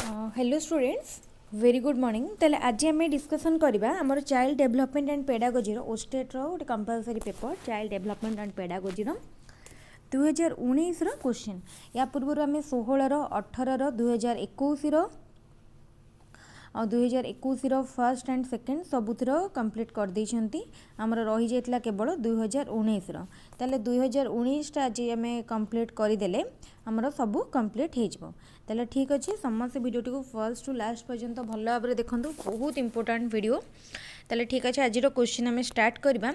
Hello students very good morning तेल आज आम डिस्कसन करवा आमर चाइल्ड डेवलपमेंट एंड पेडागोजी ओस्टेट गोटे compulsory paper child development and pedagogy 2019 question या पूर्व आम 16 18 2021 और 2021 फर्स्ट एंड सेकेंड सबुथर कंप्लीट कर देइछंती आमर रही जाइतला केवल 2019 ताले 2019 आज आम कंप्लीट करदेले आमर सबू कंप्लीट हो ताले ठीक अच्छे समस्त वीडियो टी फर्स्ट टू लास्ट पर्यंत भल भाव देखूँ बहुत इंपोर्टेंट वीडियो ताले ठीक अच्छे आज क्वेश्चन आम स्टार्ट करवा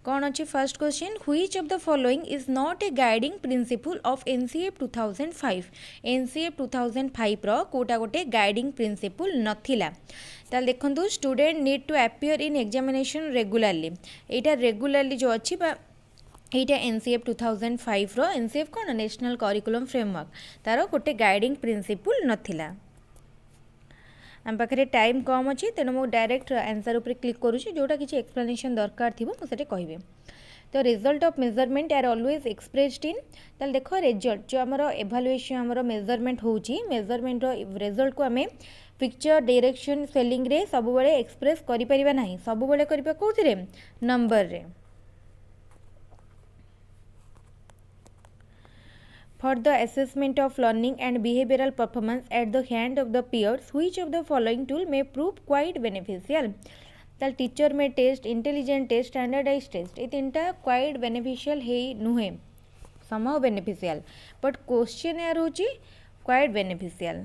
कौन अच्छे first question which of the following is not a guiding principle of NCF 2005 NCF 2005 रो कोटा गोटे गाइडिंग प्रिंसिपल नथिला ताले देखंतु student need to appear in examination regularly एटा रेगुलरली जो अच्छी एटा एनसीएफ 2005 रो एनसीएफ कौन नेशनल करिकुलम फ्रेमवर्क तार गोटे गाइडिंग प्रिंसिपल नथिला आम पाखे टाइम कम अच्छी तेणु मुझे डायरेक्ट आंसर उपर क्लिक करुँची जोटा किसी एक्सप्लेनेशन दरकार थी मुझे कहि तो result of measurement are always expressed in ताल देख रिजल्ट जो आमर एभालुएशन आमर मेजरमेंट होची मेजरमेंट रिजल्ट को आम पिक्चर डायरेक्शन स्पेलिंग रे सब बेले एक्सप्रेस करि परिबा नाही सब बेले करिबा कोथिरे नंबर रे For the assessment of learning and behavioral performance at the hand of the peers, which of the following tool may prove quite beneficial? The teacher may test, intelligent test, standardized test. ये तीनटा quite beneficial है नुहे somehow beneficial, but question यार होची quite beneficial.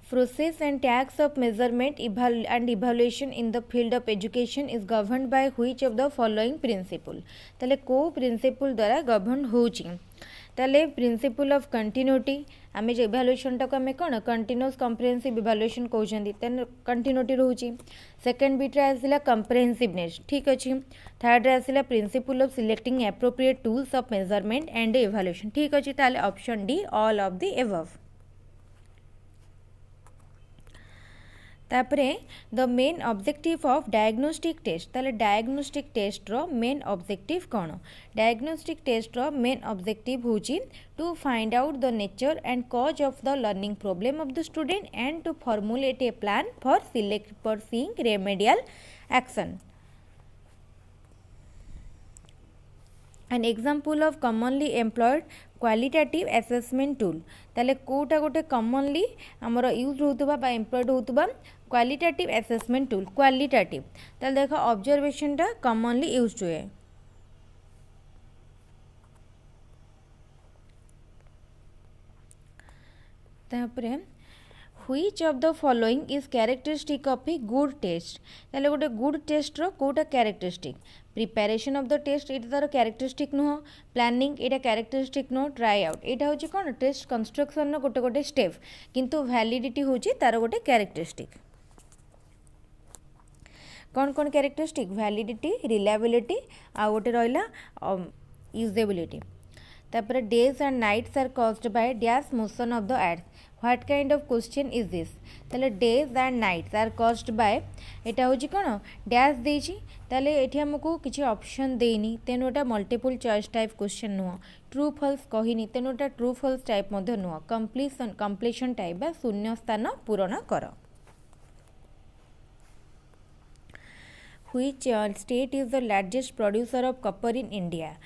Process and tax of measurement and evaluation in the field of education is governed by which of the following principle? ताले को principal द्वारा govern होची ताले प्रिंसिपल ऑफ कंटिन्यूटी आमे जो evaluation टाको आमे कोन कंटिन्यूअस कॉम्प्रिहेंसिव इवैल्यूएशन कहउछंती तेन कंटिन्यूटी रहउची सेकंड बीट रे आसिला कंप्रिहेंसिवनेस ठीक अछि थर्ड रे आसिला principle of selecting appropriate tools of measurement and evaluation ठीक अछि ताले option D all of the above तापरे the main objective of diagnostic test ताले डायग्नोस्टिक टेस्ट रो मेन ऑब्जेक्टिव कौन डायग्नोस्टिक टेस्ट रो मेन ऑब्जेक्टिव होची to find out the nature and cause of the learning problem of the student and to formulate a plan for pursuing remedial action an example of commonly employed qualitative assessment tool ताले कोटा गोटे commonly हमर use होतबा बा employed होतबा qualitative assessment tool qualitative ताले देखो observation टा commonly used हुए तापरे which of the following is characteristic of a good test ताले गोटे गुड टेस्ट रो कोटा characteristic preparation of the test ये तार कैरेक्टरिस्टिक नुह प्लानिंग ये कैरेक्टरिस्टिक नुह ट्राई आउट यहाँ हूँ कौन टेस्ट कंस्ट्रक्शन गोटे गोटे स्टेप किंतु वैलिडिटी हूँ तार गोटे कैरेक्टरिस्टिक कौन कौन कैरेक्टरिस्टिक वैलिडिटी रिलायबिलिटी आ गोटे रहा यूजेबिलिटी तापर days and nights are caused by dash motion of the earth what kind of question is this ताले days and nights are caused by एटा होची कोन डैश देची ताले एठी हमकु किछि ऑप्शन देनी तेनो एटा मल्टीपल चॉइस टाइप क्वेश्चन नुह ट्रू फॉल्स कहिनी तेनो एटा ट्रू फॉल्स टाइप मध्ये नुह कंप्लीशन टाइप बा शून्य स्थान पूरण कर which state is the largest producer of copper in India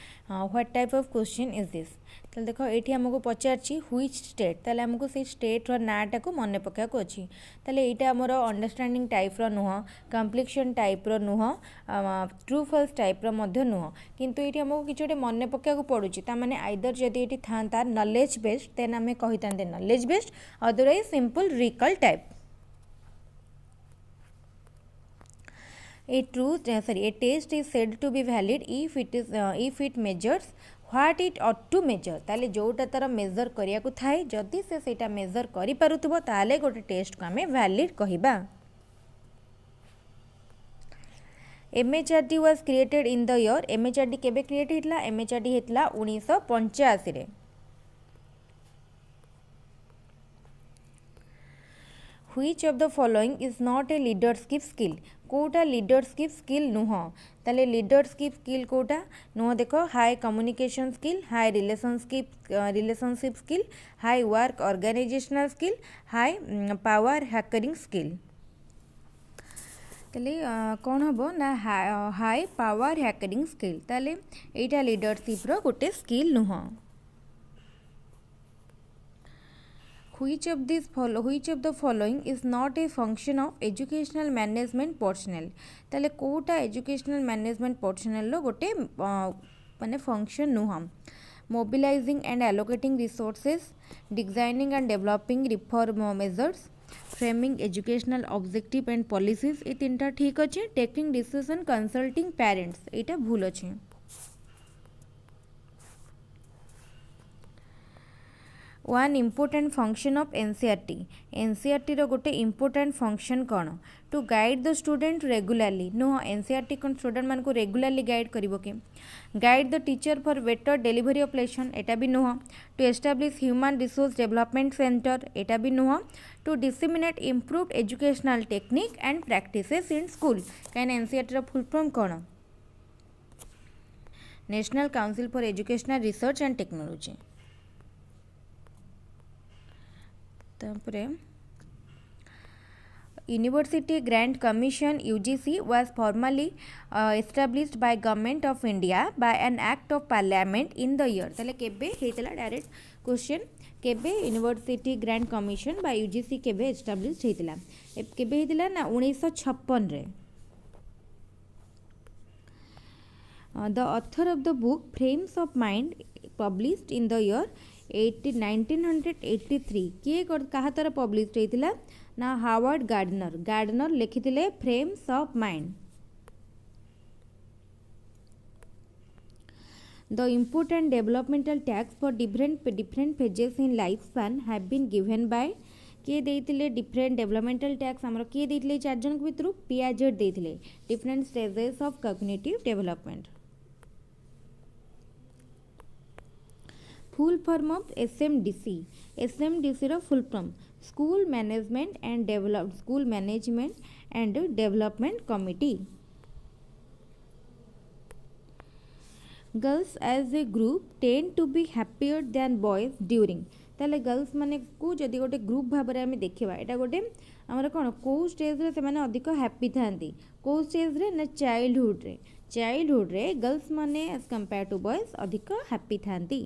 what type of question is this ताले देखो एठी हमको पचारछि which state ताले हमको से स्टेट रो नाटा को मने पका को अछि ताले एटा हमर अंडरस्टैंडिंग टाइप रो नुह कंप्लीशन टाइप रो नुह ट्रू फॉल्स टाइप रो मध्ये नुह किंतु एठी हमको किछोटे मने पका को पडुछि ता माने आइदर जदी एठी थांता नॉलेज बेस्ड देन हमें कहितांते knowledge based otherwise simple recall type A test is said to be valid if it measures what it ought to measure ताले जोटा तार मेजर करिया को थाए जदि से सेटा मेजर करि पारुथबो ताले गोटे टेस्ट को हमें वैलिड कहिबा MHRD was created in the year MHRD केबे क्रिएट हेतला MHRD हेतला 1985 रे Which of the following is not a leadership skill? कोटा लीडरशिप स्किल नुह ताले लीडरशिप स्किल कोटा नुह देख हाई कम्युनिकेशन स्किल हाई रिलेशनशिप स्किल हाई वर्क ऑर्गेनाइजेशनल स्किल हाई पावर हैकरिंग स्किल ताले कौन हम ना हाई पावर हैकरिंग स्किल ताले एटा लीडरशिप रो गोटे स्किल नुह Which of the following is not a function of educational management personnel? ताले कोटा educational management personnel लो गोटे माने function नुह mobilizing and allocating resources, designing and developing reform measures, framing educational objective and policies ये तीनटा ठीक अच्छे taking decision consulting parents एटा भूल अच्छे one important function of NCERT रो गोटे इम्पोर्टेंट फंक्शन कौन to guide the student regularly नुह एनसीईआरटी कौन स्टूडेंट मान को रेगुलारली गाइड करिवो के guide the teacher for better delivery of lesson एटा भी नुह to establish human resource development centre एटा भी नुह to disseminate improved educational technique and practices in school कहीं एनसीईआरटी रो फुल फॉर्म कौन National Council for Educational Research and Technology तापरे University Grant Commission UGC was formally established by Government of India by an act of parliament in the year ताले केबे हेतला direct question केबे University Grant Commission by UGC केबे established हेतला केबे हेतला ना 1956 रे The author of the book Frames of Mind published in the year 1983 किए कहा तार पब्लिश होता ना हावर्ड गार्डनर लिखिथिले Frames of Mind the important developmental tasks for different phases in life span have been given by किए देइथिले different developmental tax हमर किए देइथिले चार जन भितर पियाजेट देइथिले different stages of cognitive development full form of SMDC रो full form school management and development committee girls as a group tend to be happier than boys during ताले गर्ल्स माने को जदि गोटे ग्रुप भाव में आम देखा यहाँ गोटे आमर कौन कौ स्टेज रे से अधिक हैप्पी थांती कौ स्टेज रे ना चाइल्डहुड रे गर्ल्स माने एज कंपेयर टू बॉयज अधिक हैप्पी थांती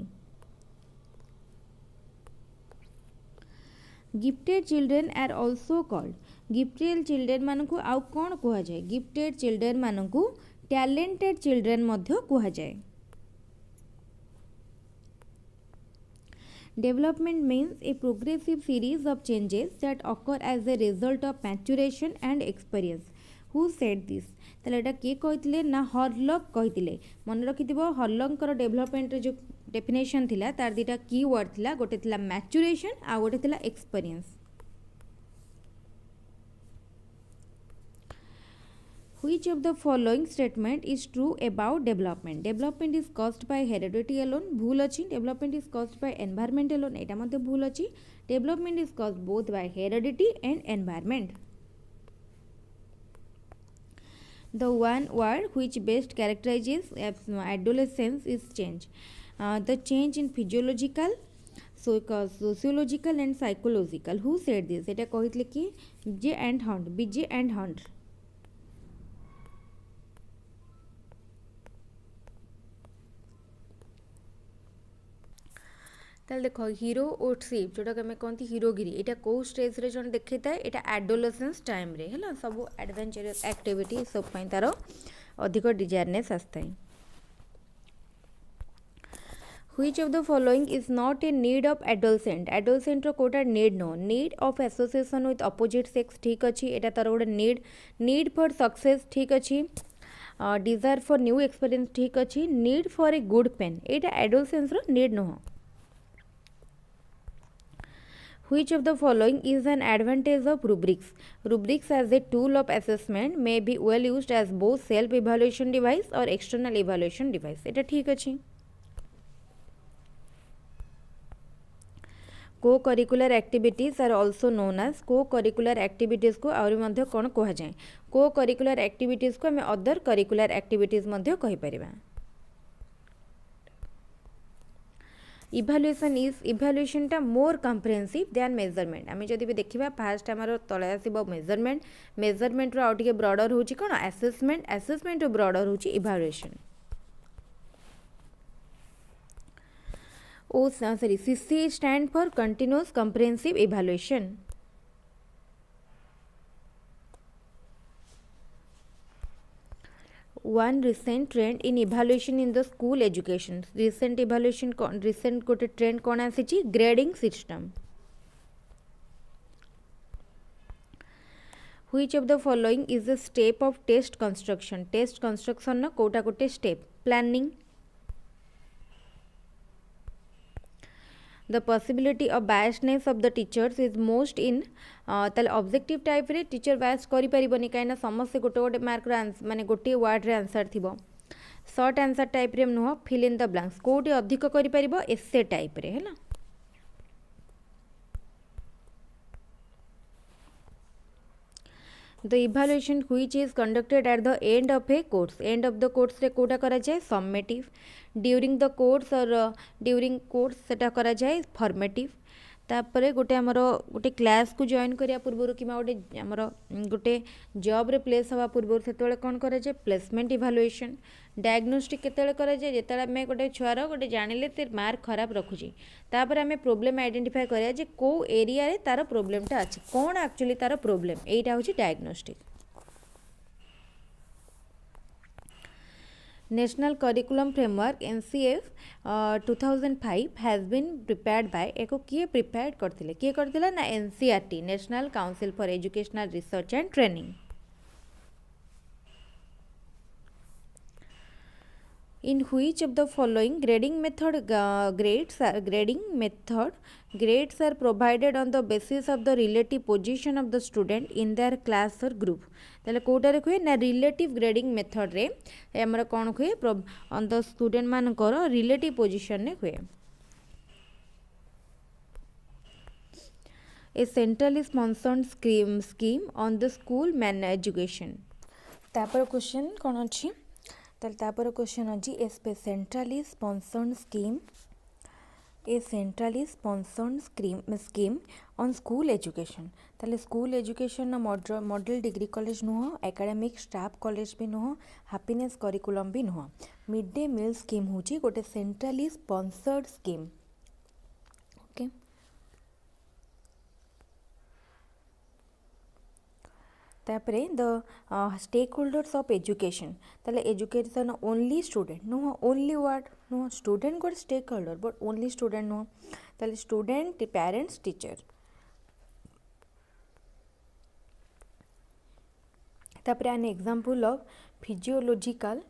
gifted children are also called gifted children मान को आउ कौन कह जाए गिफ्टेड चिल्ड्रेन मान को टैलेंटेड चिल्ड्रेन मध्य कह जाए development means a progressive series of changes that occur as a result of maturation and experience who said this ताले एटा किए कहिथिले ना हरलक कहिथिले मन रखिथिबो हरलकर डेवलपमेंट जो डेफिनेशन थिला तार दुटा की वर्ड थिला गोटे थिला मैच्योरेशन आ गोटे थिला experience Which of the following statement is true about development? Development is caused by heredity alone. भूल अच्छी. Development is caused by environment alone. एटा मध्य भूल अच्छी. Development is caused both by heredity and environment. The one word which best characterizes adolescence is change. The change in physiological, sociological and psychological. Who said this? एटा कहितले कि BJ and Hunt. ताल देख hero ओटशिप जोटा आम कहती हीरोगिरी यहाँ कौ stage रे जन देखी था यहाँ एडोलेसेंस टाइम रे है सब एडवेंचरस एक्टिविटी सब तार अधिक डिजायरनेस आसता है Which of the following is not a need of adolescent? Adolescent रो कोटा need no need of association with opposite sex ठीक अच्छी एटा तार गोटे नीड फॉर सक्सेस ठीक अच्छी डिजायर फॉर न्यू एक्सपीरियंस ठीक अच्छी need for a good pen यहाँ एडोलेसेंस रो नीड नुह Which of the following is an advantage of rubrics? Rubrics as a tool of assessment may be well used as both self-evaluation device or external evaluation device. এটা ঠিক আছে. Co-curricular activities are also known as co-curricular activities को आउरी मध्य कौन कह जाए को curricular activities को आम अदर करिकुलर एक्टिविटीज मध्य कहि परिबा इभालुएसन इज इभालुएसन टा मोर कम्प्रिहेंसिव दैन मेजरमेंट आम जदि भी देखा फास्ट आमर तले आसो मेजरमेंट मेजरमेंट रो आउटे ब्रॉडर होची कौन असेसमेंट असेसमेंट रो ब्रॉडर होची evaluation oh sorry CC stand for continuous comprehensive evaluation one recent trend in evaluation in the school education recent evaluation recent गोटे trend कौन आसी grading system which of the following is a step of test construction ना कोटा गोटे step planning the possibility of biasness of the teachers is most in ताले objective type रे teacher बायस करि परिबनी काइना समस्त गोटे गोटे मार्क रे माने गोटे वर्ड रे आंसर थिबो शॉर्ट आंसर टाइप रे नुह फिल इन द ब्लैंक्स कोटी अधिक करि परिबो एसे टाइप रे हैला the evaluation which is conducted at the end of a course रे कोटा करा जाय summative during the course or during course सेटा करा जाय formative तापरे गोटे आमर गोटे क्लास को जॉइन करिया पूर्व कि गोटे आमर गोटे जॉब रे प्लेस हवा पूर्व से कौन करा जाय प्लेसमेंट इभालुएशन डायग्नोस्टिक केतेले करा जाय जेतेले आमे गोटे छुआर गोटे जानिले ते मार्क खराब रखुची तापर आमे प्रॉब्लम आइडेंटिफाई करिया जे को एरिया रे तार प्रॉब्लमटा अछि कोन एक्चुअली तार प्रॉब्लम एटा होची diagnostic National Curriculum Framework NCF 2005 has been prepared by एको किए प्रिपेयर करथिले किए करथिला ना NCERT National Council for Educational Research and Training in which of the following grading method grades are provided on the basis of the relative position of the student in their class or group ताले कोटा रे ना relative grading method रे हमर कोन हुए on the student मानकर relative position ने हुए a centrally sponsored scheme on the school main education तापर क्वेश्चन कोन अछि तापर क्वेश्चन अछि a centrally sponsored scheme on school education ताले school education model degree college नुह एकेडमिक स्टाफ कॉलेज भी नुह हैप्पीनेस करिकुलम भी नुह मिड डे मील स्कीम होची गोटे सेंट्रली स्पॉन्सर्ड स्कीम ओके तापरे the stakeholders of education ताले एजुकेशन ओनली स्टूडेंट नुह ओनली वर्ड नुह स्टूडेंट गोटे stakeholder but only student नुह ताले स्टूडेंट पेरेंट्स टीचर तापरे an example of physiological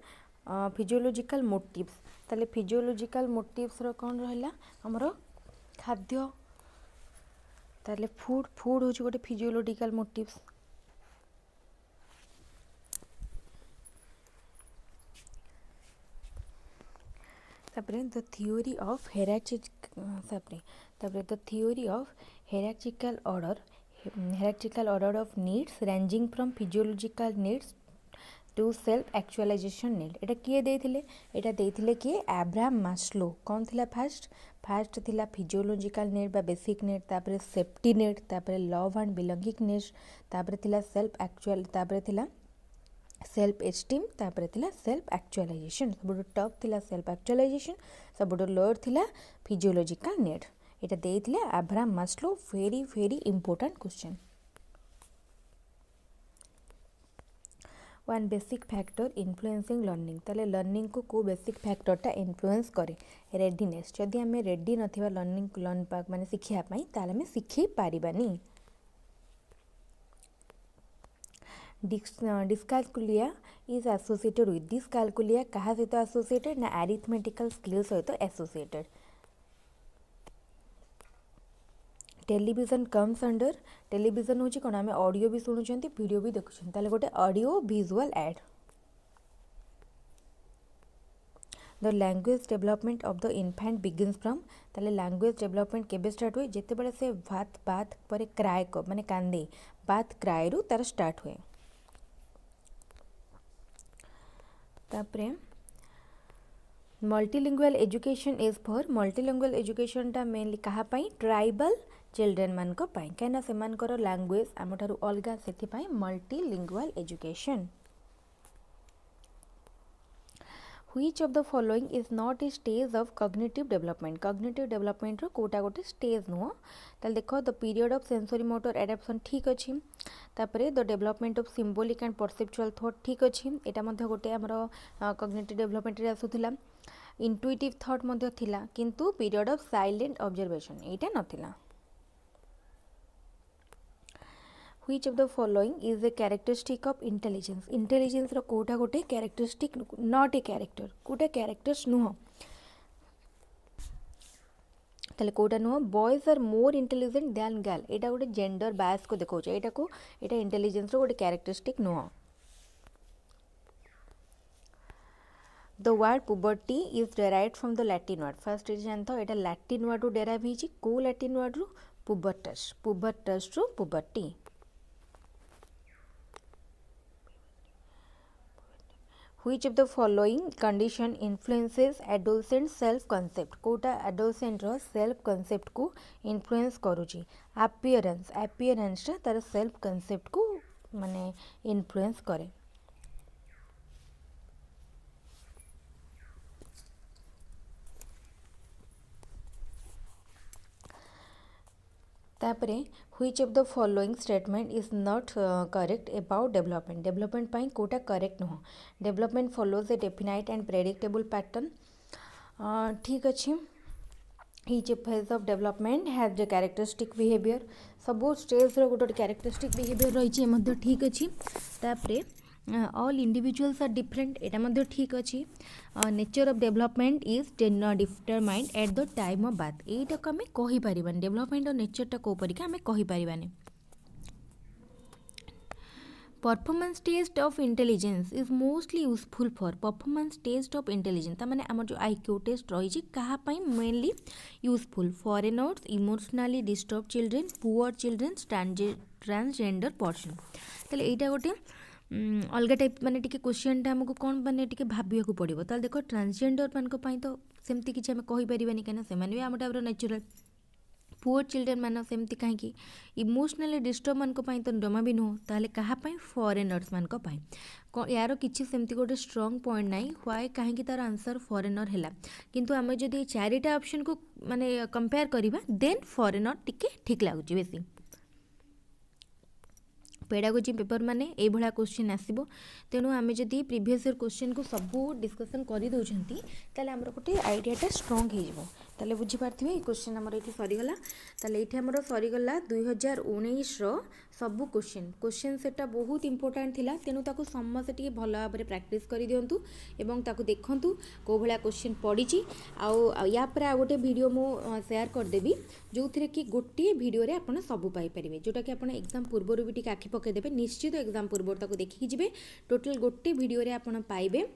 motives ताले फिजियोलॉजिकल मोटिव्स रो कोन रहला हमरो खाद्य ताले फूड होची गोटे फिजियोलॉजिकल मोटिव्स तापरे the theory of hierarchical order of needs ranging from physiological needs to self actualization need एटा किए देथिले एटा देथिले कि एब्राहम मास्लो कौन थिला फास्ट थिला फिजियोलॉजिकल नीड बा बेसिक नीड तापरे सेफ्टी नीड तापरे लव एंड बिलोंगिंग नीड्स तापरे थिला सेल्फ एक्चुअल तापरे थिला सेल्फ एस्टीम तापरे थिला सेल्फ एक्चुअलाइजेशन सबुठु टॉप थिला सेल्फ एक्चुअलाइजेशन सबुठु लोअर थिला फिजियोलॉजिकल नीड एटा देथिले Abraham Maslow very important question one basic factor influencing learning ताले लर्निंग को बेसिक फैक्टरटा इन्फ्लुएंस करे रेडीनेस जदि आम रेडी नथिबा लर्न माने शिखिया पई ताले आम शिखि पारिबानी डिस्कालकुलिया इज एसोसिएटेड विथ डिस्कालकुलिया कहा सहित एसोसिएटेड ना अरिथमेटिकल स्किल सहित associated television comes under television होची कोन आमे ऑडियो भी सुनुचंती वीडियो भी देखुछन ताले गोटे audio visual add the language development of the इनफैंट begins from ताले लैंग्वेज डेवलपमेंट केबे स्टार्ट हुए जितेबाला से भात बात पर क्राए माने कांदे बात क्राए रु तार स्टार्ट हुए तापरे multilingual education is for multilingual education टा मेनली कहा पाई ट्राइबल चिल्ड्रेन मान को पाई कहीं से मानकर लैंग्वेज आम ठारू अलग से multilingual education which of the following is not a stage of cognitive development रो कोटा गोटे स्टेज नुह ताल देख the period of sensory motor adaption ठीक अच्छी तापरे the development of symbolic and perceptual thought ठीक अच्छी एटा मध्य गोटे आमर कॉग्निटिव डेवलपमेंट रे आसुथिला इंटुइटिव थॉट मध्य थिला किंतु पीरियड ऑफ साइलेंट ऑब्जर्वेशन एटा नथिला which of the following is a characteristic of intelligence रो कोटा गोटे कैरेक्टरिस्टिक नॉट ए कैरेक्टर कोटा कैरेक्टर्स नुह ताले कोटा नुह boys are more intelligent than girl एटा गोटे जेंडर बायस को देखो एटा इंटेलिजेंस रो गोटे कैरेक्टरिस्टिक नुह the word puberty is derived from the Latin word first जानता एटा लैटिन वर्ड रू डेराइव होइछि को लैटिन वर्ड रू पुबर्टस रू puberty Which of the following condition influences adolescent self concept कोटा adolescent रो self concept को influence करूची appearance तार self concept को माने influence करे तापरे which of the following statement is not correct about development पाई कोटा करेक्ट नुह development follows a definite and predictable pattern ठीक अच्छे each phase of development has the characteristic behaviour सबो स्टेज रो गोटे कैरेक्टरिस्टिक बिहेवियर रही ठीक अच्छी तापरे ऑल इंडिविजुअल्स आर डिफरेंट एटा मध्य ठीक अच्छी nature of development is determined at the time of बात एटा को आम कहि परिबानी डेवलपमेंट और नेचरटा को परिका आम कहि परिबानी performance test of intelligence is mostly useful for performance test of intelligence तामाने आम जो आईक्यू टेस्ट रही कहा mainly useful foreigners emotionally disturb children poor children transgender person ताले एटा गोटे अलग टाइप माने टिके क्वेश्चन टा हमको कौन माने टिके भाबिया को पड़िबो ताल देखो ट्रांसजेंडर मान को पाई तो सेमती किछि हम कहि परिबानी काना से माने आम टाइप रो नेचुरल पुअर चिल्ड्रेन मान सेमती कहीं इमोशनली डिस्टर्ब मान को पाई तो जमा भी नुह ताले कहा पाई फॉरेनर्स मान को पाई यार किछि सेमती गोटे स्ट्रॉन्ग पॉइंट नाही व्हाई कहीं तार आंसर फॉरेनर हैला किंतु आम जदि चारिटा ऑप्शन को माने कंपेयर करिबा देन फॉरेनर टिके ठीक लागुची बेसी पेडागोजी पेपर माने ए भला क्वेश्चन आसीबो तेणु आमे जदि प्रीवियस ईयर क्वेश्चन को सबू डिस्कशन करि दउछंती ताले हमर गोटे आइडियाटा स्ट्रॉन्ग हे जिवो ताले बुझी पारथिबे ए क्वेश्चन हमर एठी सरी गला ताले एठी हमर सरी गला 2019 रो सबू क्वेश्चन सेटा बहुत इंपोर्टेंट थिला तेणु ताको समस्त टिके भला भाबरे प्रैक्टिस करि दियंतु एवं ताको देखंतु को भला क्वेश्चन पडिची आ या पर आ गोटे वीडियो मो शेयर कर देबी जो थरे कि गोटे वीडियो रे आपण सबू पाई परिबे जोटा कि आपण एग्जाम पूर्व भी टिके आखि पकेदेबे निश्चित एग्जाम पूर्व ताको देखिकी जिबे टोटल गोटे वीडियो रे आपण पाइबे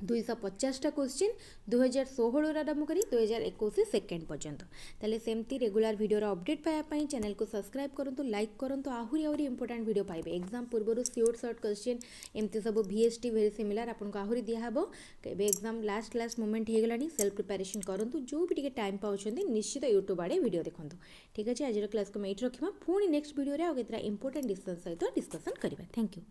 250टा क्वेश्चन 2016 आरंभ करी 2021 सेकेंड पर्यंत ताले सेमती रेगुलर वीडियो अपडेट पाया चैनल को सब्सक्राइब करंतु लाइक करंतु आहुरी इंपोर्टेंट वीडियो पाइबे एग्जाम पूर्व शॉर्ट क्वेश्चन एमती सब VST वेरी सिमिलर आपन को आहुरी दिया हबो केबे एग्जाम लास्ट मोमेंट हे गलानी सेल्फ प्रिपरेशन करंतु जो भी टिके टाइम पाउछंदी निश्चित YouTube आड़े वीडियो देखंतु ठीक अछि आज क्लास को मेट रखिबा पुणी नेक्स्ट वीडियो रे आ केतरा इंपोर्टेंट डिस्कशन सहित डिस्कशन करिबा थैंक यू।